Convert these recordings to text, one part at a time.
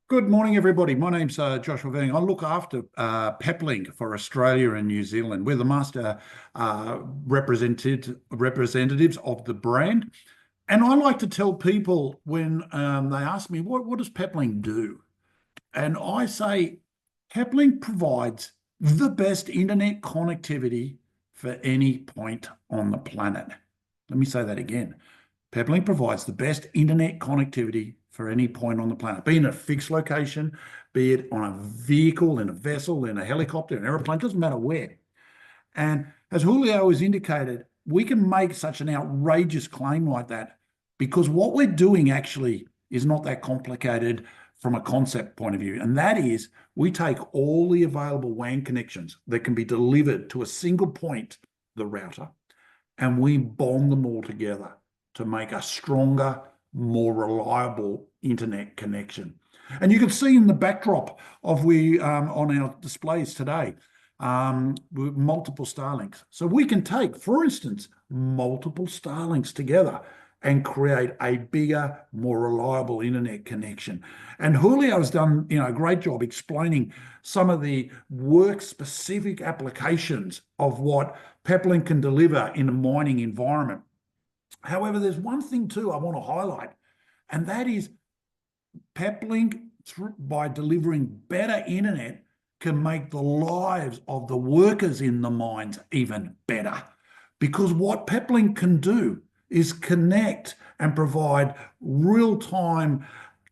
Good morning, everybody. My name's Joshua Velling. I look after Peplink for Australia and New Zealand. We're the master representatives of the brand. And I like to tell people when they ask me, what does Peplink do? And I say, Peplink provides the best internet connectivity for any point on the planet. Let me say that again. Peplink provides the best internet connectivity for any point on the planet, be it in a fixed location, be it on a vehicle, in a vessel, in a helicopter, an airplane, doesn't matter where. And as Julio has indicated, we can make such an outrageous claim like that because what we're doing actually is not that complicated from a concept point of view. And that is, we take all the available WAN connections that can be delivered to a single point, the router, and we bond them all together to make a stronger, more reliable internet connection. And you can see in the backdrop of on our displays today, multiple Starlinks. So we can take, for instance, multiple Starlinks together and create a bigger, more reliable internet connection. And Julio has done, a great job explaining some of the work-specific applications of what Peplink can deliver in a mining environment. However, there's one thing too I want to highlight, and that is Peplink, by delivering better internet, can make the lives of the workers in the mines even better. Because what Peplink can do is connect and provide real-time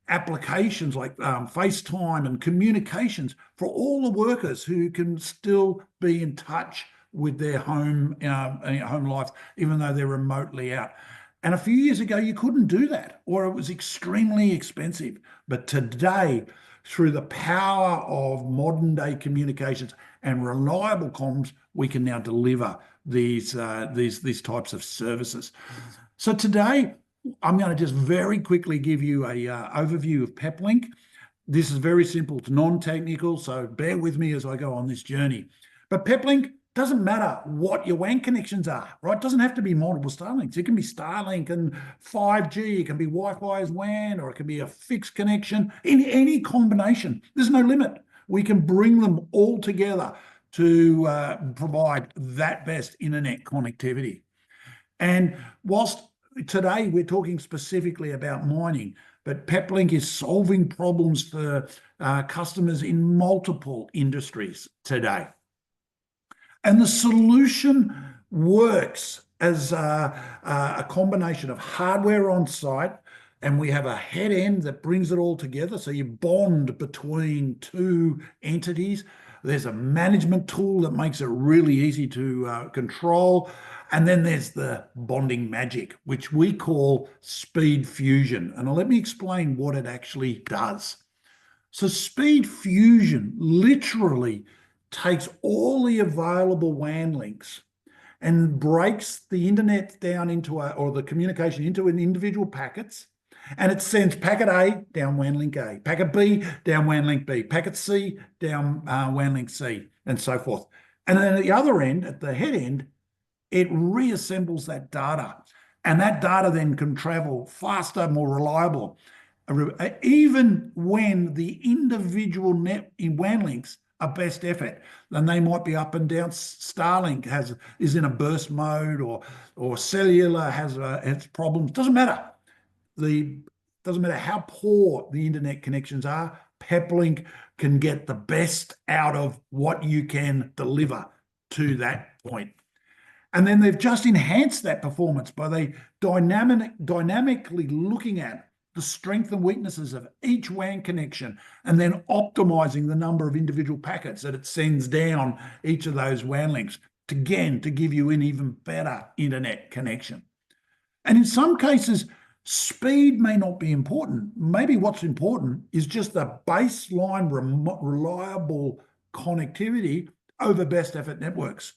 applications like FaceTime and communications for all the workers who can still be in touch with their home life, even though they're remotely out. And a few years ago, you couldn't do that, or it was extremely expensive. But today, through the power of modern day communications and reliable comms, we can now deliver these types of services. So today, I'm going to just very quickly give you a overview of Peplink. This is very simple, it's non-technical, so bear with me as I go on this journey. But Peplink doesn't matter what your WAN connections are, right? It doesn't have to be multiple Starlinks. It can be Starlink and 5G, it can be Wi-Fi as WAN, or it can be a fixed connection, in any combination. There's no limit. We can bring them all together to provide that best internet connectivity. And whilst today we're talking specifically about mining, but Peplink is solving problems for customers in multiple industries today. And the solution works as a combination of hardware on site, and we have a head end that brings it all together. So you bond between two entities. There's a management tool that makes it really easy to control. And then there's the bonding magic, which we call SpeedFusion. And let me explain what it actually does. So SpeedFusion literally takes all the available WAN links and breaks the internet down into or the communication into an individual packets, and it sends packet A down WAN link A, packet B down WAN link B, packet C down WAN link C, and so forth. And then at the other end, at the head end, it reassembles that data, and that data then can travel faster, more reliable, even when the individual WAN links are best effort. Then they might be up and down. Starlink is in a burst mode, or Cellular has problems. Doesn't matter. Doesn't matter how poor the internet connections are. Peplink can get the best out of what you can deliver to that point. And then they've just enhanced that performance by they dynamically looking at the strengths and weaknesses of each WAN connection, and then optimizing the number of individual packets that it sends down each of those WAN links, to give you an even better internet connection. And in some cases, speed may not be important. Maybe what's important is just the baseline reliable connectivity over best effort networks.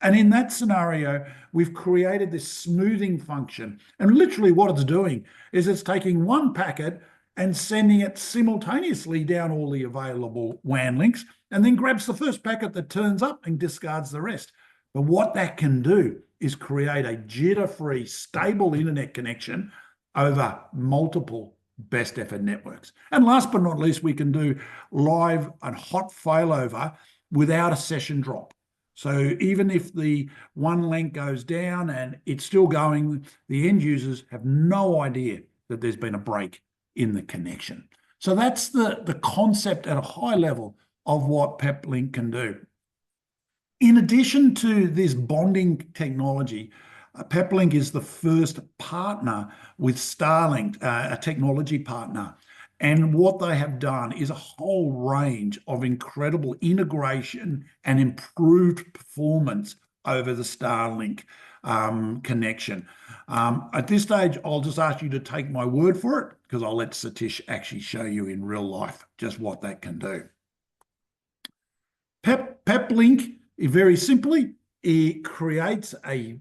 And in that scenario, we've created this smoothing function. And literally what it's doing is it's taking one packet and sending it simultaneously down all the available WAN links, and then grabs the first packet that turns up and discards the rest. But what that can do is create a jitter-free, stable internet connection over multiple best effort networks. And last but not least, we can do live and hot failover without a session drop. So even if the one link goes down and it's still going, the end users have no idea that there's been a break in the connection. So that's the concept at a high level of what Peplink can do. In addition to this bonding technology, Peplink is the first partner with Starlink, a technology partner. And what they have done is a whole range of incredible integration and improved performance over the Starlink connection. At this stage, I'll just ask you to take my word for it, because I'll let Satish actually show you in real life just what that can do. Peplink, very simply, it creates a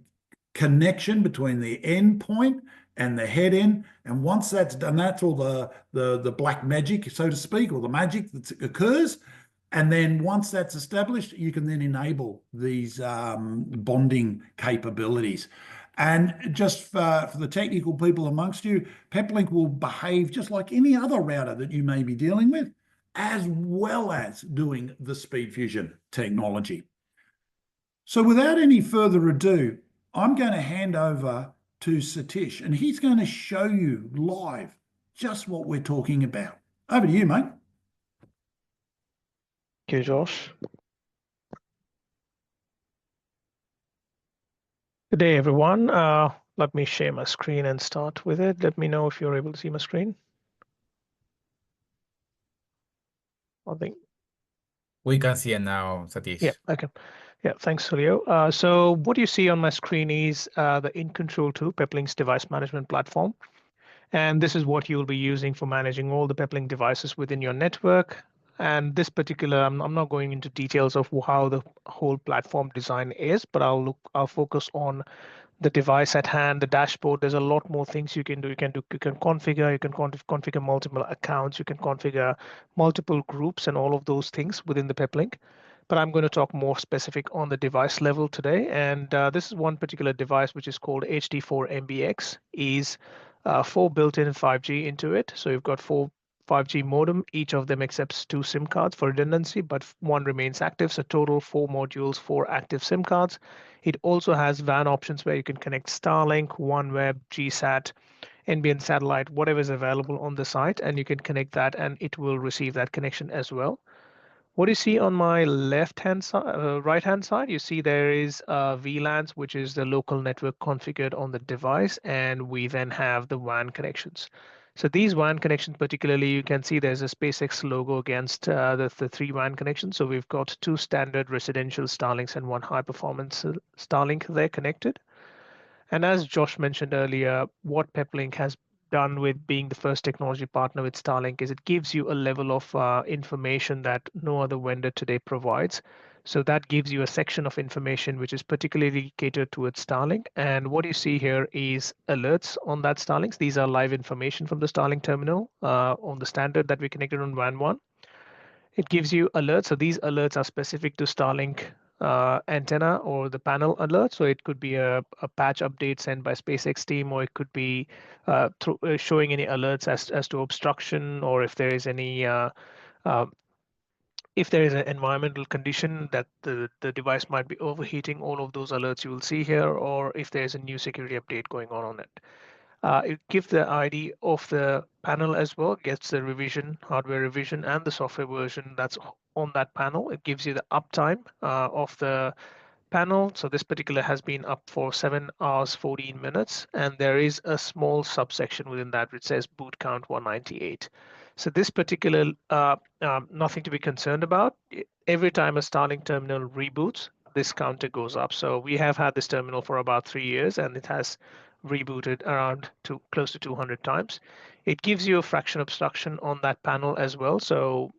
connection between the endpoint and the head end. And once that's done, that's all the black magic, so to speak, or the magic that occurs. And then once that's established, you can then enable these bonding capabilities. And just for the technical people amongst you, Peplink will behave just like any other router that you may be dealing with, as well as doing the SpeedFusion technology. So without any further ado, I'm going to hand over to Satish, and he's going to show you live just what we're talking about. Over to you, mate. Thank you, Josh. Good day, everyone. Let me share my screen and start with it. Let me know if you're able to see my screen. I think we can see it now, Satish. Yeah, okay. Yeah, thanks, Julio. So what you see on my screen is the In Control 2 Peplink's device management platform. And this is what you'll be using for managing all the Peplink devices within your network. And this particular, I'm not going into details of how the whole platform design is, but I'll focus on the device at hand, the dashboard. There's a lot more things you can do. You can configure multiple accounts, you can configure multiple groups and all of those things within the Peplink. But I'm going to talk more specific on the device level today. And this is one particular device which is called HD4MBX, is 4 built-in 5G into it. So you've got 4 5G modem. Each of them accepts 2 SIM cards for redundancy, but one remains active. So total 4 modules, 4 active SIM cards. It also has WAN options where you can connect Starlink, OneWeb, GSAT, NBN satellite, whatever is available on the site, and you can connect that and it will receive that connection as well. What you see on my left-hand side, right-hand side, you see there is VLANs, which is the local network configured on the device, and we then have the WAN connections. So these WAN connections, particularly, you can see there's a SpaceX logo against the 3 WAN connections. So we've got 2 standard residential Starlinks and 1 high-performance Starlink there connected. And as Josh mentioned earlier, what Peplink has done with being the first technology partner with Starlink is it gives you a level of information that no other vendor today provides. So that gives you a section of information which is particularly catered towards Starlink. And what you see here is alerts on that Starlinks. These are live information from the Starlink terminal on the standard that we connected on WAN 1. It gives you alerts. So these alerts are specific to Starlink antenna or the panel alert. So it could be a patch update sent by SpaceX team, or it could be showing any alerts as to obstruction, or if there is any if there is an environmental condition that the device might be overheating. All of those alerts you will see here, or if there is a new security update going on it. It gives the ID of the panel as well, gets the revision, hardware revision, and the software version that's on that panel. It gives you the uptime of the panel. So this particular has been up for 7 hours, 14 minutes. And there is a small subsection within that which says boot count 198. So this particular, nothing to be concerned about. Every time a Starlink terminal reboots, this counter goes up. So we have had this terminal for about 3 years, and it has rebooted around close to 200 times. It gives you a fraction obstruction on that panel as well. So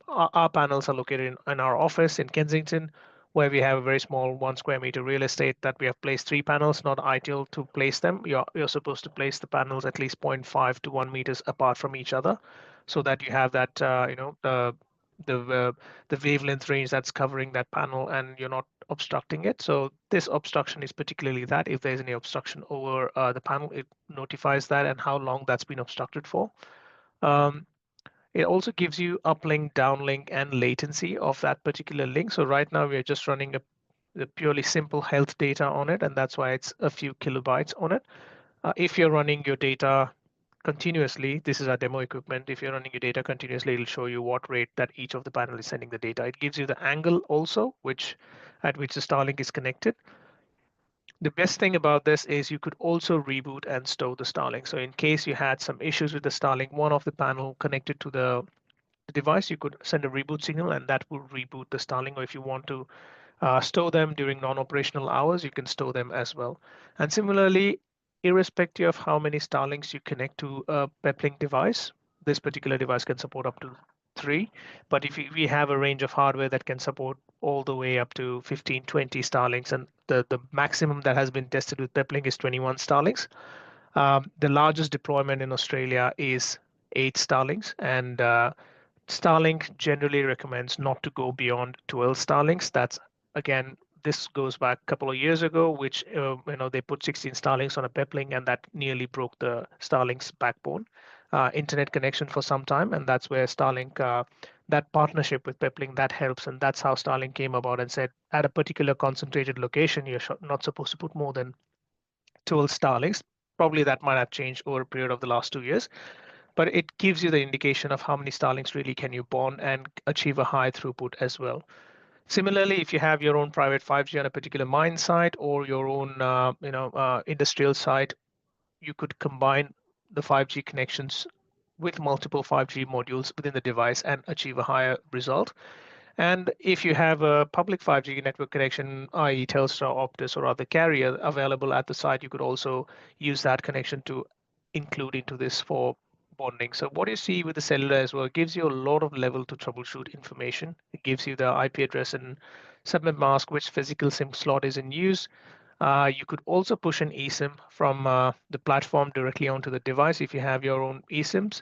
our panels are located in our office in Kensington, where we have a very small 1 square meter real estate that we have placed 3 panels. Not ideal to place them. You're supposed to place the panels at least 0.5 to 1 meters apart from each other, so that you have that the wavelength range that's covering that panel, and you're not obstructing it. So this obstruction is particularly that if there's any obstruction over the panel, it notifies that and how long that's been obstructed for. It also gives you uplink, downlink, and latency of that particular link. So right now we're just running a purely simple health data on it, and that's why it's a few kilobytes on it. If you're running your data continuously, this is our demo equipment. If you're running your data continuously, it'll show you what rate that each of the panel is sending the data. It gives you the angle also, at which the Starlink is connected. The best thing about this is you could also reboot and store the Starlink. So in case you had some issues with the Starlink, one of the panel connected to the device, you could send a reboot signal and that will reboot the Starlink. Or if you want to store them during non-operational hours, you can store them as well. And similarly, irrespective of how many Starlinks you connect to a Peplink device, this particular device can support up to 3. But if we have a range of hardware that can support all the way up to 15, 20 Starlinks, and the maximum that has been tested with Peplink is 21 Starlinks. The largest deployment in Australia is 8 Starlinks, and Starlink generally recommends not to go beyond 12 Starlinks. That's, again, this goes back a couple of years ago, which they put 16 Starlinks on a Peplink, and that nearly broke the Starlink's backbone internet connection for some time, and that's where Starlink, that partnership with Peplink, that helps, and that's how Starlink came about and said at a particular concentrated location, you're not supposed to put more than 12 Starlinks. Probably that might have changed over a period of the last 2 years, but it gives you the indication of how many Starlinks really can you bond and achieve a high throughput as well. Similarly, if you have your own private 5G on a particular mine site or your own industrial site, you could combine the 5G connections with multiple 5G modules within the device and achieve a higher result. And if you have a public 5G network connection, i.e. Telstra, Optus, or other carrier available at the site, you could also use that connection to include into this for bonding. So what you see with the cellular as well, it gives you a lot of level to troubleshoot information. It gives you the IP address and subnet mask, which physical SIM slot is in use. You could also push an eSIM from the platform directly onto the device if you have your own eSIMs.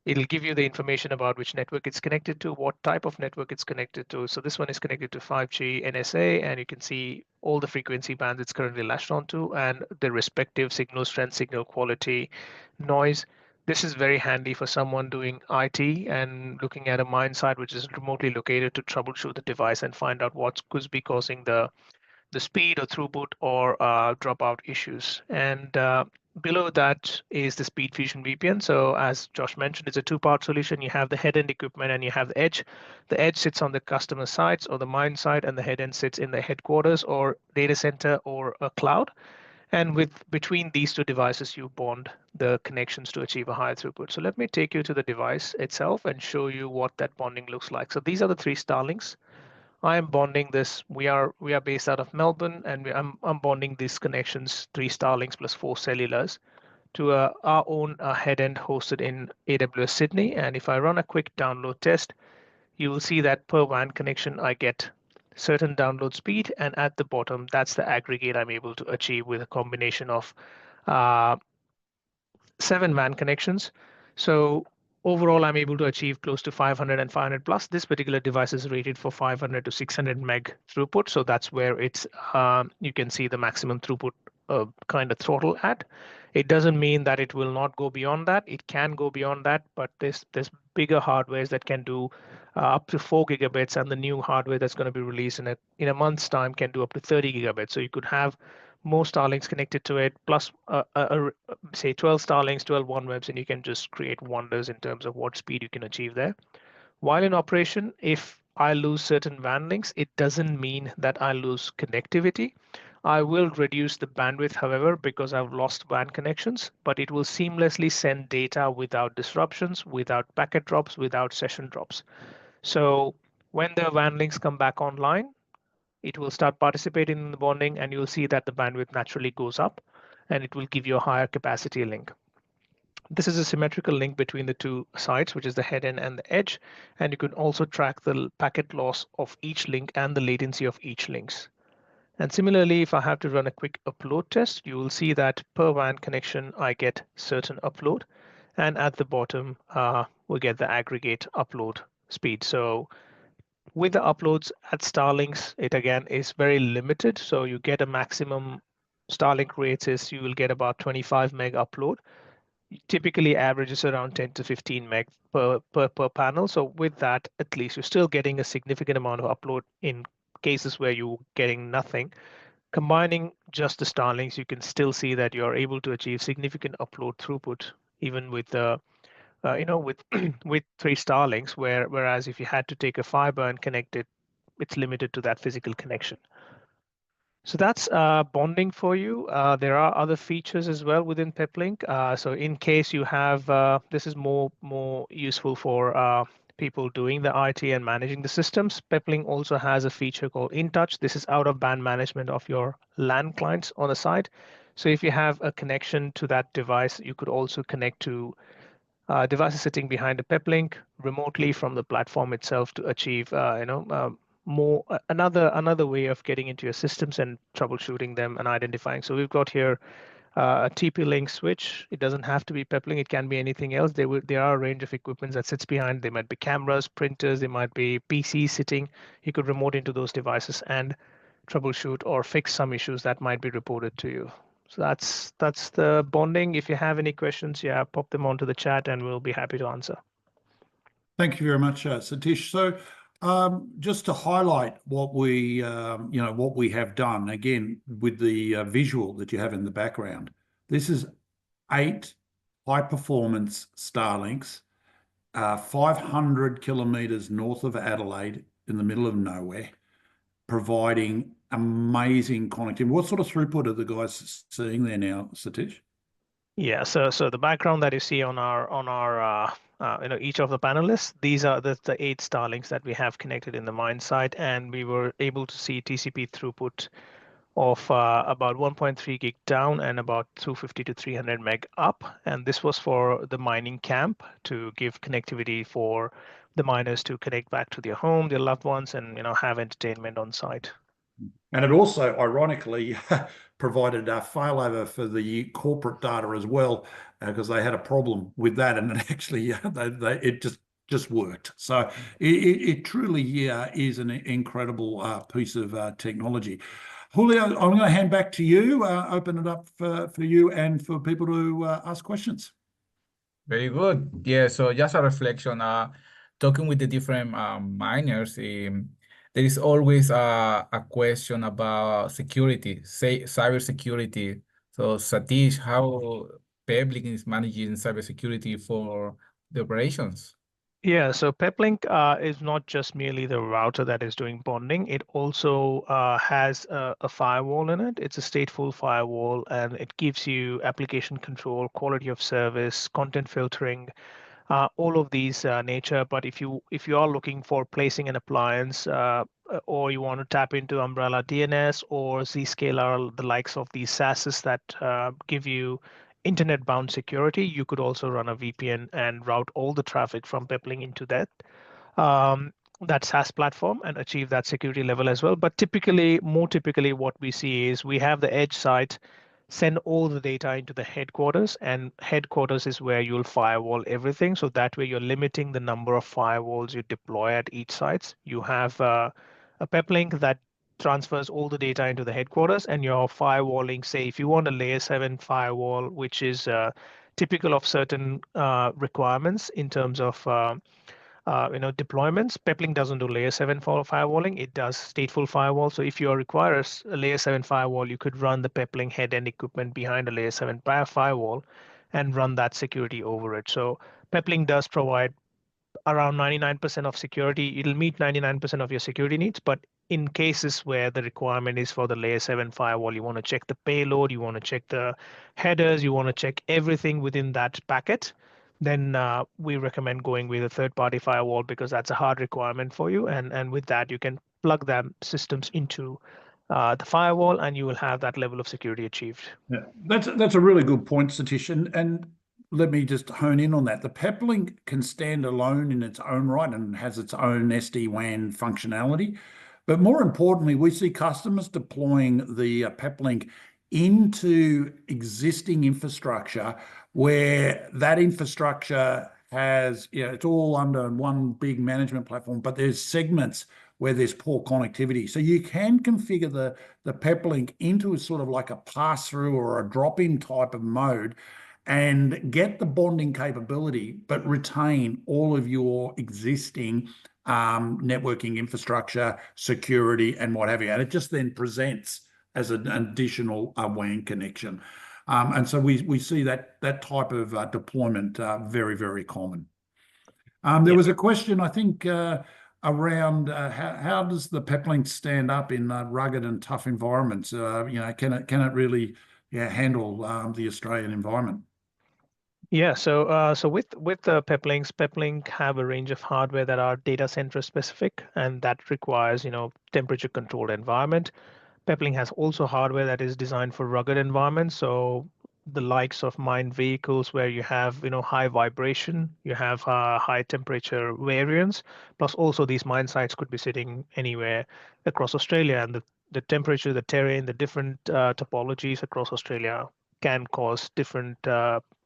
It'll give you the information about which network it's connected to, what type of network it's connected to. So this one is connected to 5G NSA, and you can see all the frequency bands it's currently latched onto and the respective signal strength, signal quality, noise. This is very handy for someone doing IT and looking at a mine site which is remotely located to troubleshoot the device and find out what could be causing the speed or throughput or dropout issues. And below that is the SpeedFusion VPN. So as Josh mentioned, it's a two-part solution. You have the head-end equipment and you have the edge. The edge sits on the customer sites or the mine site, and the head-end sits in the headquarters or data center or a cloud. And between these two devices, you bond the connections to achieve a higher throughput. So let me take you to the device itself and show you what that bonding looks like. So these are the 3 Starlinks. I am bonding this. We are based out of Melbourne, and I'm bonding these connections, 3 Starlinks plus 4 Cellulars, to our own head end hosted in AWS Sydney. And if I run a quick download test, you will see that per WAN connection, I get certain download speed, and at the bottom, that's the aggregate I'm able to achieve with a combination of 7 WAN connections. So overall, I'm able to achieve close to 500 and 500 plus. This particular device is rated for 500 to 600 meg throughput. So that's where it's you can see the maximum throughput kind of throttle at. It doesn't mean that it will not go beyond that. It can go beyond that, but there's bigger hardwares that can do up to 4 gigabits, and the new hardware that's going to be released in a month's time can do up to 30 gigabits. So you could have more Starlinks connected to it, plus say 12 Starlinks, 12 OneWebs, and you can just create wonders in terms of what speed you can achieve there. While in operation, if I lose certain WAN links, it doesn't mean that I lose connectivity. I will reduce the bandwidth, however, because I've lost WAN connections, but it will seamlessly send data without disruptions, without packet drops, without session drops. So when the WAN links come back online, it will start participating in the bonding, and you'll see that the bandwidth naturally goes up, and it will give you a higher capacity link. This is a symmetrical link between the 2 sides, which is the head end and the edge, and you can also track the packet loss of each link and the latency of each links. And similarly, if I have to run a quick upload test, you will see that per WAN connection, I get certain upload, and at the bottom, we get the aggregate upload speed. So with the uploads at Starlinks, it again is very limited. So you get a maximum Starlink rates is you will get about 25 meg upload. Typically averages around 10 to 15 meg per panel. So with that, at least you're still getting a significant amount of upload in cases where you're getting nothing. Combining just the Starlinks, you can still see that you're able to achieve significant upload throughput, even with the with with 3 Starlinks, whereas if you had to take a fiber and connect it, it's limited to that physical connection. So that's bonding for you. There are other features as well within Peplink. So in case you have, this is more useful for people doing the IT and managing the systems. Peplink also has a feature called InTouch. This is out of band management of your LAN clients on the side. So if you have a connection to that device, you could also connect to devices sitting behind a Peplink remotely from the platform itself to achieve, another way of getting into your systems and troubleshooting them and identifying. So we've got here a TP-Link switch. It doesn't have to be Peplink. It can be anything else. There are a range of equipment that sits behind. They might be cameras, printers. They might be PCs sitting. You could remote into those devices and troubleshoot or fix some issues that might be reported to you. So that's the bonding. If you have any questions, yeah, pop them onto the chat and we'll be happy to answer. Thank you very much, Satish. So just to highlight what we what we have done again with the visual that you have in the background. This is 8 high-performance Starlinks, 500 kilometers north of Adelaide in the middle of nowhere, providing amazing connectivity. What sort of throughput are the guys seeing there now, Satish? Yeah, so the background that you see on our each of the panelists, these are the 8 Starlinks that we have connected in the mine site, and we were able to see TCP throughput of about 1.3 gig down and about 250 to 300 meg up, and this was for the mining camp to give connectivity for the miners to connect back to their home, their loved ones, and have entertainment on site. And it also, ironically, provided a failover for the corporate data as well, because they had a problem with that, and it actually it just worked. So it truly is an incredible piece of technology. Julio, I'm going to hand back to you. Open it up for you and for people to ask questions. Very good. Yeah, so just a reflection, talking with the different miners, there is always a question about security, say cybersecurity. So Satish, how Peplink is managing cybersecurity for the operations? Yeah, so Peplink is not just merely the router that is doing bonding. It also has a firewall in it. It's a stateful firewall, and it gives you application control, quality of service, content filtering, all of these nature. But if you are looking for placing an appliance or you want to tap into Umbrella DNS or Zscaler, the likes of these SaaSes that give you internet-bound security, you could also run a VPN and route all the traffic from Peplink into that SaaS platform and achieve that security level as well. But more typically, what we see is we have the edge site send all the data into the headquarters, and headquarters is where you'll firewall everything. So that way you're limiting the number of firewalls you deploy at each site. You have a Peplink that transfers all the data into the headquarters, and you're firewalling, say, if you want a layer 7 firewall, which is typical of certain requirements in terms of deployments. Peplink doesn't do layer 7 firewalling. It does stateful firewall. So if you require a layer 7 firewall, you could run the Peplink head-end equipment behind a layer 7 firewall and run that security over it. So Peplink does provide around 99% of security. It'll meet 99% of your security needs, but in cases where the requirement is for the layer 7 firewall, you want to check the payload, you want to check the headers, you want to check everything within that packet, then we recommend going with a third-party firewall, because that's a hard requirement for you. And with that, you can plug them systems into the firewall, and you will have that level of security achieved. Yeah, that's a really good point, Satish. And let me just hone in on that. The Peplink can stand alone in its own right and has its own SD-WAN functionality. But more importantly, we see customers deploying the Peplink into existing infrastructure where that infrastructure has, it's all under one big management platform, but there's segments where there's poor connectivity. So you can configure the Peplink into a sort of like a pass-through or a drop-in type of mode and get the bonding capability, but retain all of your existing networking infrastructure, security, and what have you. And it just then presents as an additional WAN connection. And so we see that type of deployment very, very common. There was a question, I think, around how does the Peplink stand up in rugged and tough environments? Can it really handle the Australian environment? Yeah, so with the Peplinks, Peplink have a range of hardware that are data center specific, and that requires temperature controlled environment. Peplink has also hardware that is designed for rugged environments, so the likes of mined vehicles where you have high vibration, you have high temperature variance, plus also these mine sites could be sitting anywhere across Australia, and the temperature, the terrain, the different topologies across Australia can cause different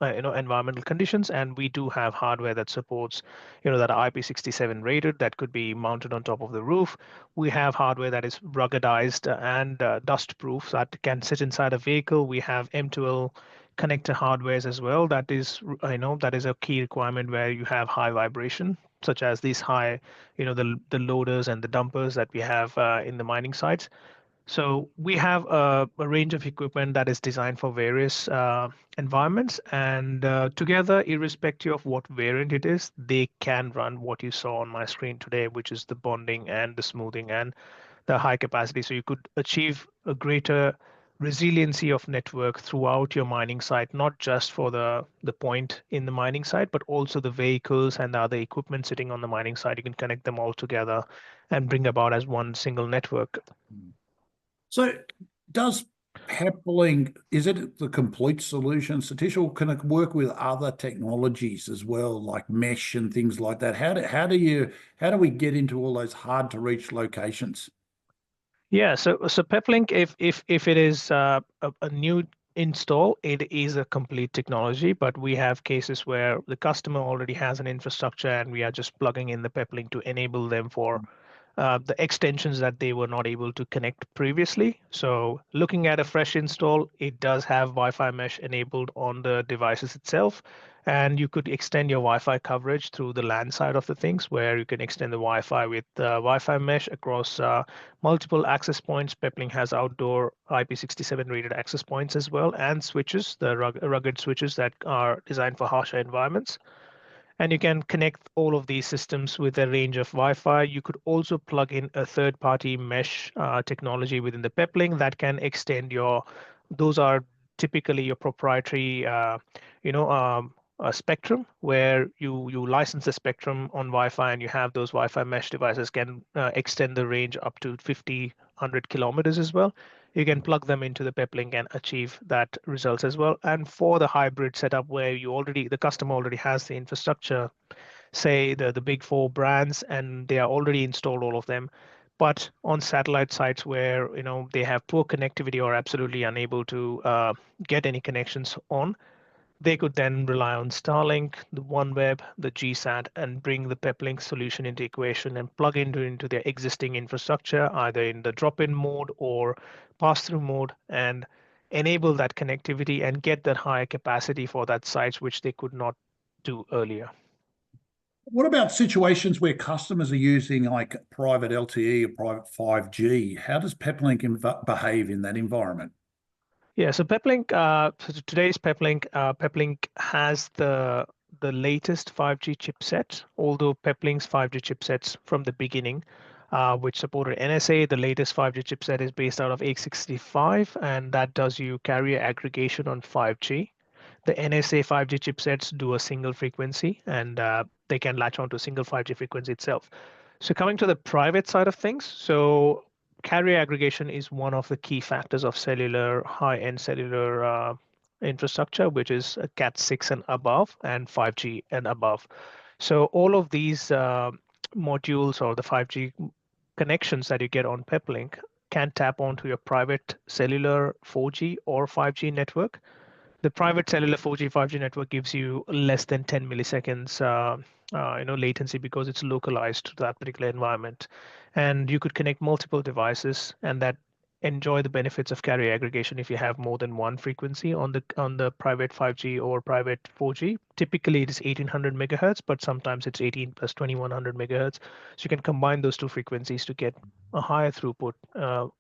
environmental conditions, and we do have hardware that supports that are IP67 rated that could be mounted on top of the roof. We have hardware that is ruggedized and dust proof that can sit inside a vehicle. We have M2L connector hardwares as well. That is that is a key requirement where you have high vibration, such as these high the loaders and the dumpers that we have in the mining sites. So we have a range of equipment that is designed for various environments, and together, irrespective of what variant it is, they can run what you saw on my screen today, which is the bonding and the smoothing and the high capacity. So you could achieve a greater resiliency of network throughout your mining site, not just for the point in the mining site, but also the vehicles and the other equipment sitting on the mining site. You can connect them all together and bring about as one single network. So does Peplink, is it the complete solution, Satish, or can it work with other technologies as well, like mesh and things like that? How do we get into all those hard to reach locations? Yeah, so Peplink, if it is a new install, it is a complete technology, but we have cases where the customer already has an infrastructure and we are just plugging in the Peplink to enable them for the extensions that they were not able to connect previously. So looking at a fresh install, it does have Wi-Fi mesh enabled on the devices itself. And you could extend your Wi-Fi coverage through the LAN side of the things, where you can extend the Wi-Fi with Wi-Fi mesh across multiple access points. Peplink has outdoor IP67 rated access points as well, and switches, the rugged switches that are designed for harsher environments. And you can connect all of these systems with a range of Wi-Fi. You could also plug in a third-party mesh technology within the Peplink that can extend those are typically your proprietary, spectrum, where you license the spectrum on Wi-Fi, and you have those Wi-Fi mesh devices can extend the range up to 50, 100 kilometers as well. You can plug them into the Peplink and achieve that results as well. And for the hybrid setup where the customer already has the infrastructure, say the big four brands, and they are already installed all of them, but on satellite sites where they have poor connectivity or absolutely unable to get any connections on, they could then rely on Starlink, the OneWeb, the GSAT, and bring the Peplink solution into equation and plug into their existing infrastructure, either in the drop-in mode or pass-through mode, and enable that connectivity and get that higher capacity for that sites, which they could not do earlier. What about situations where customers are using like private LTE or private 5G? How does Peplink behave in that environment? Yeah, so Peplink, so today's Peplink has the latest 5G chipset, although Peplink's 5G chipsets from the beginning, which supported NSA, the latest 5G chipset is based out of 865, and that does you carrier aggregation on 5G. The NSA 5G chipsets do a single frequency, and they can latch onto a single 5G frequency itself. So coming to the private side of things, so carrier aggregation is one of the key factors of cellular, high-end cellular infrastructure, which is Cat6 and above and 5G and above. So all of these modules or the 5G connections that you get on Peplink can tap onto your private cellular 4G or 5G network. The private cellular 4G, 5G network gives you less than 10 milliseconds, latency because it's localized to that particular environment, and you could connect multiple devices, and that enjoy the benefits of carrier aggregation if you have more than one frequency on the private 5G or private 4G. Typically, it is 1800 megahertz, but sometimes it's 18 plus 2100 megahertz. So you can combine those two frequencies to get a higher throughput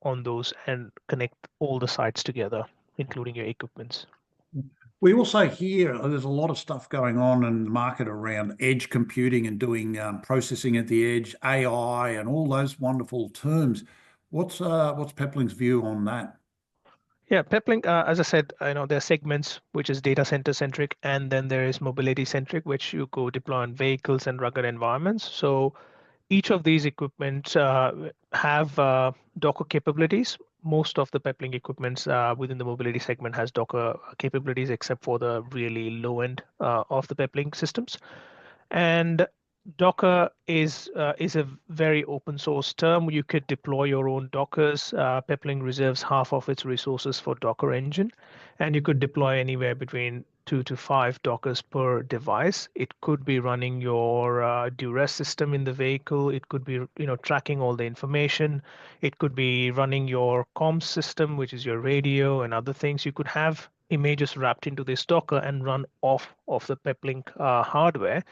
on those and connect all the sites together, including your equipments. We also hear there's a lot of stuff going on in the market around edge computing and doing processing at the edge, AI, and all those wonderful terms. What's Pepling's view on that? Yeah, Peplink, as I said, there are segments which is data center centric, and then there is mobility centric, which you go deploy on vehicles and rugged environments. So each of these equipment have Docker capabilities. Most of the Peplink equipments within the mobility segment has Docker capabilities, except for the really low end of the Peplink systems. And Docker is a very open source term. You could deploy your own Dockers. Peplink reserves half of its resources for Docker engine, and you could deploy anywhere between 2 to 5 Dockers per device. It could be running your duress system in the vehicle. It could be tracking all the information. It could be running your comms system, which is your radio and other things. You could have images wrapped into this Docker and run off of the Peplink hardware,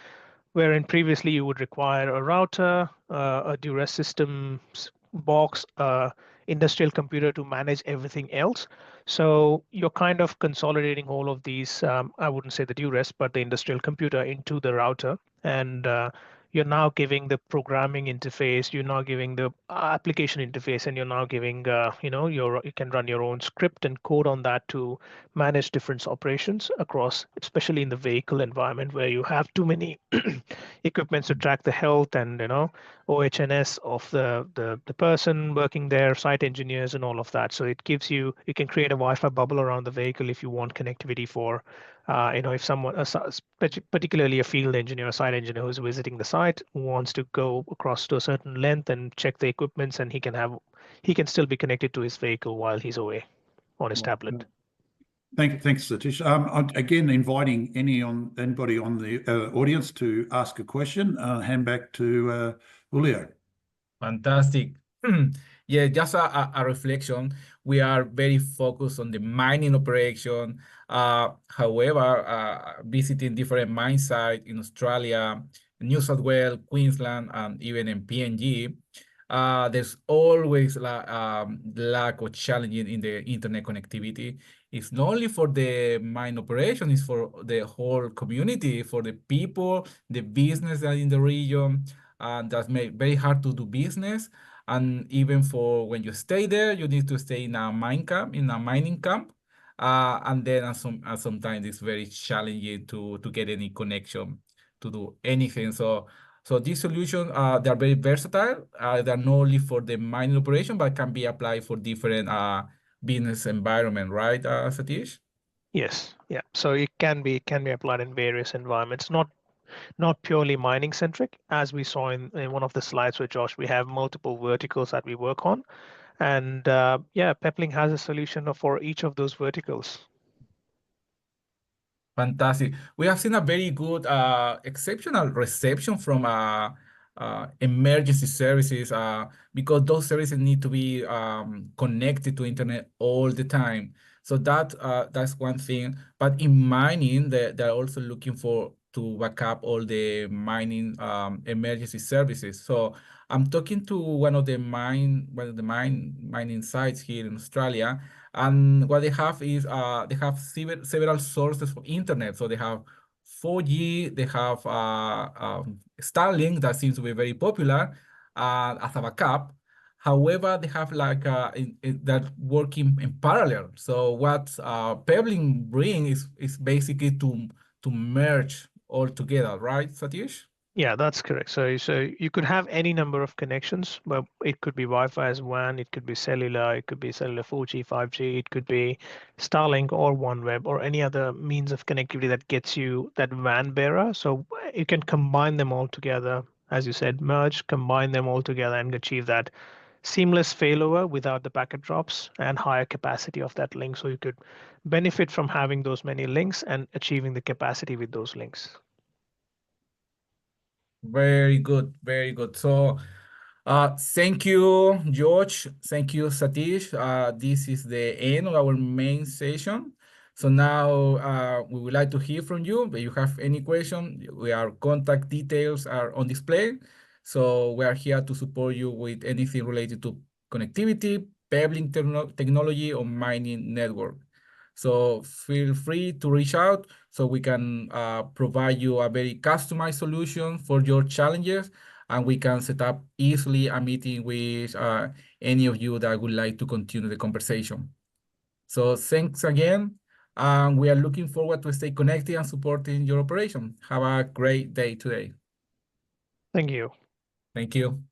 wherein previously you would require a router, a duress system box, industrial computer to manage everything else. So you're kind of consolidating all of these, I wouldn't say the duress, but the industrial computer into the router. And you're now giving the programming interface, you're now giving the application interface, and you're now giving, you can run your own script and code on that to manage different operations across, especially in the vehicle environment where you have too many equipments to track the health and OHS of the person working there, site engineers and all of that. So it gives you can create a Wi-Fi bubble around the vehicle if you want connectivity for if someone, particularly a field engineer, a site engineer who's visiting the site, wants to go across to a certain length and check the equipments, and he can still be connected to his vehicle while he's away on his tablet. Thanks, Satish. I'm again inviting anybody on the audience to ask a question. Hand back to Julio. Fantastic. Yeah, just a reflection. We are very focused on the mining operation. However, visiting different mine sites in Australia, New South Wales, Queensland, and even in PNG, there's always lack of challenges in the internet connectivity. It's not only for the mine operation, it's for the whole community, for the people, the business that in the region. And that's made very hard to do business. And even for when you stay there, you need to stay in a mining camp. And then sometimes it's very challenging to get any connection to do anything. So these solutions, they're very versatile. They're not only for the mining operation, but can be applied for different business environment, right, Satish? Yes, yeah. So it can be applied in various environments, not purely mining centric, as we saw in one of the slides with Josh. We have multiple verticals that we work on, and Peplink has a solution for each of those verticals. Fantastic. We have seen a very good, exceptional reception from emergency services because those services need to be connected to internet all the time. So that's one thing. But in mining, they're also looking to back up all the mining emergency services. So I'm talking to one of the mining sites here in Australia. And what they have is they have several sources for internet. So they have 4G, they have Starlink that seems to be very popular as a backup. However, they have that working in parallel. So what Peplink bring is basically to merge all together, right, Satish? Yeah, that's correct. So you could have any number of connections, but it could be Wi-Fi as WAN, it could be cellular, it could be cellular 4G, 5G, it could be Starlink or OneWeb or any other means of connectivity that gets you that WAN bearer. So you can combine them all together, as you said, merge, combine them all together and achieve that seamless failover without the packet drops, and higher capacity of that link. So you could benefit from having those many links and achieving the capacity with those links. Very good, very good. So, thank you, George. Thank you, Satish. This is the end of our main session. So now we would like to hear from you. If you have any question, our contact details are on display. So we are here to support you with anything related to connectivity, Peplink technology, or mining network. So feel free to reach out so we can provide you a very customized solution for your challenges, and we can set up easily a meeting with any of you that would like to continue the conversation. So thanks again, and we are looking forward to stay connected and supporting your operation. Have a great day today. Thank you. Thank you.